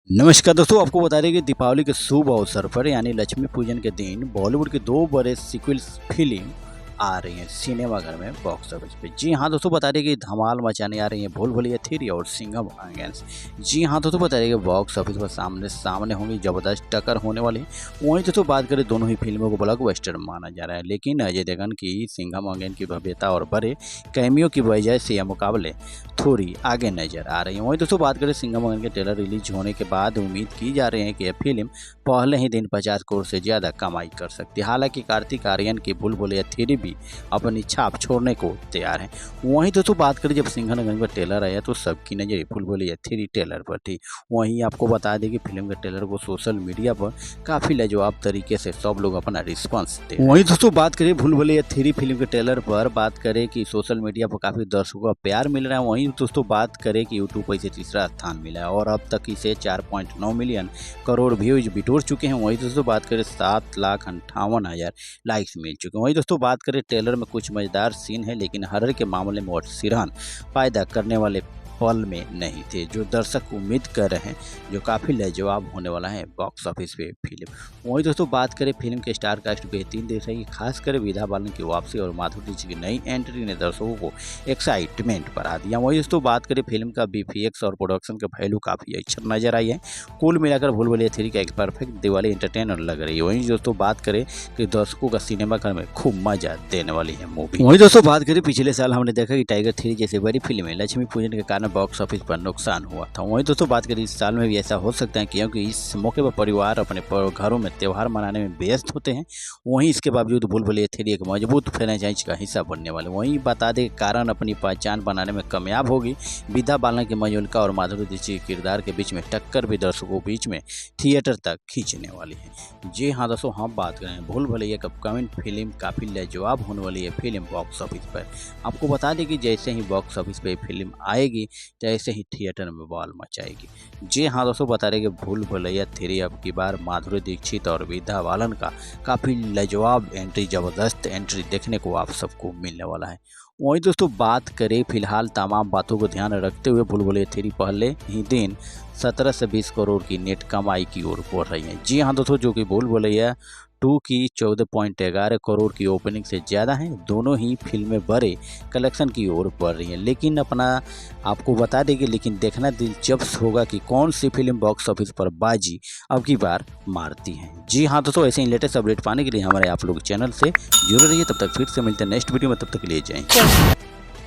नमस्कार दोस्तों, आपको बता दें कि दीपावली के शुभ अवसर पर यानी लक्ष्मी पूजन के दिन बॉलीवुड की दो बड़े सीक्वल्स फिल्म आ रही हैं सिनेमाघर में बॉक्स ऑफिस पे। जी हाँ दोस्तों, बता दें कि धमाल मचाने आ रही है भूल भुलैया 3 और सिंघम अगेंस्ट। जी हाँ दोस्तों, बता दें कि बॉक्स ऑफिस पर सामने सामने होंगी, जबरदस्त टक्कर होने वाली है। वहीं दोस्तों बात करें, दोनों ही फिल्मों को ब्लॉकबस्टर माना जा रहा है, लेकिन अजय देवगन की सिंघम अगेन की भव्यता और बड़े कैमियो की वजह से यह मुकाबले थोड़ी आगे नजर आ रही है। वहीं दोस्तों बात करें, सिंघम अगेन के ट्रेलर रिलीज होने के बाद उम्मीद की जा रही है कि यह फिल्म पहले ही दिन 50 करोड़ से ज़्यादा कमाई कर सकती है। हालांकि कार्तिक आर्यन की भूल भुलैया 3 भी अपनी छाप छोड़ने को तैयार है। वहीं दोस्तों बात करें, जब सिंघम अगेन का ट्रेलर आया तो सबकी नज़र भूल भुलैया 3 ट्रेलर पर थी। वहीं आपको बता दें कि फिल्म के ट्रेलर को सोशल मीडिया पर काफ़ी लाजवाब तरीके से सब लोग अपना रिस्पॉन्स दे। वहीं दोस्तों बात करें भूल भुलैया 3 फिल्म के ट्रेलर पर, बात करें कि सोशल मीडिया पर काफ़ी दर्शकों का प्यार मिल रहा है। वहीं दोस्तों बात करें कि यूट्यूब पर इसे तीसरा स्थान मिला है और अब तक इसे 4.9 मिलियन करोड़ व्यूज बिटोर चुके हैं। वहीं दोस्तों बात करें 7,58,000 लाइक्स मिल चुके हैं। वहीं दोस्तों बात करें, ट्रेलर में कुछ मजेदार सीन है, लेकिन हॉरर के मामले में सिरहान पैदा करने वाले पल में नहीं थे, जो दर्शक उम्मीद कर रहे हैं, जो काफ़ी लाजवाब होने वाला है बॉक्स ऑफिस पे फिल्म। वहीं दोस्तों बात करें, फिल्म के स्टार कास्ट बेहतरीन दिख रही है, खासकर विद्या बालन की वापसी और माधुरी दीक्षित की नई एंट्री ने दर्शकों को एक्साइटमेंट बढ़ा दिया। वहीं दोस्तों बात करें, फिल्म का VFX और प्रोडक्शन का वैल्यू काफ़ी अच्छा नजर आई है। कुल मिलाकर भूल भुलैया 3 का एक परफेक्ट दिवाली एंटरटेनर लग रही है। वहीं दोस्तों बात करें कि दर्शकों का सिनेमाघर में खूब मजा देने वाली है मूवी। वहीं दोस्तों बात करें, पिछले साल हमने देखा कि टाइगर 3 जैसी बड़ी फिल्में लक्ष्मी पूजन के कारण बॉक्स ऑफिस पर नुकसान हुआ था। वहीं दोस्तों बात करें, इस साल में भी ऐसा हो सकता है, क्योंकि इस मौके पर परिवार अपने घरों में त्यौहार मनाने में व्यस्त होते हैं। वहीं इसके बावजूद भूल भुलैया 3 एक मजबूत फ्रेंचाइज का हिस्सा बनने वाले। वहीं बता दें, कारण अपनी पहचान बनाने में कामयाब होगी। विद्या बालन की मयूलिका और माधुरी दीक्षित के किरदार के बीच में टक्कर भी दर्शकों के बीच में थिएटर तक खींचने वाली है। जी हाँ दोस्तों, हम बात करें भूल भुलैया का कमेंट फिल्म काफ़ी लाजवाब होने वाली है फिल्म बॉक्स ऑफिस पर। आपको बता दें कि जैसे ही बॉक्स ऑफिस पे फिल्म आएगी, जैसे ही थिएटर में बवाल मचाएगी। जी हाँ दोस्तों, बता रहे कि भूल भुलैया 3 अब की बार माधुरी दीक्षित और विद्या बालन का काफ़ी लाजवाब एंट्री, ज़बरदस्त एंट्री देखने को आप सबको मिलने वाला है। वहीं दोस्तों बात करें, फिलहाल तमाम बातों को ध्यान रखते हुए भूल भुलैया 3 पहले ही दिन 17 से 20 करोड़ की नेट कमाई की ओर बढ़ रही है। जी हाँ दोस्तों, जो कि भूल भुलैया 2 की 14.11 करोड़ की ओपनिंग से ज़्यादा है। दोनों ही फिल्में बड़े कलेक्शन की ओर बढ़ रही हैं, लेकिन अपना आपको बता देंगे, लेकिन देखना दिलचस्प होगा कि कौन सी फिल्म बॉक्स ऑफिस पर बाजी अब की बार मारती है। जी हाँ दोस्तों, ऐसे ही लेटेस्ट अपडेट पाने के लिए हमारे आप लोग चैनल से जुड़े रहिए। तब तक फिर से मिलते हैं नेक्स्ट वीडियो में, तब तक के लिए जय हिंद।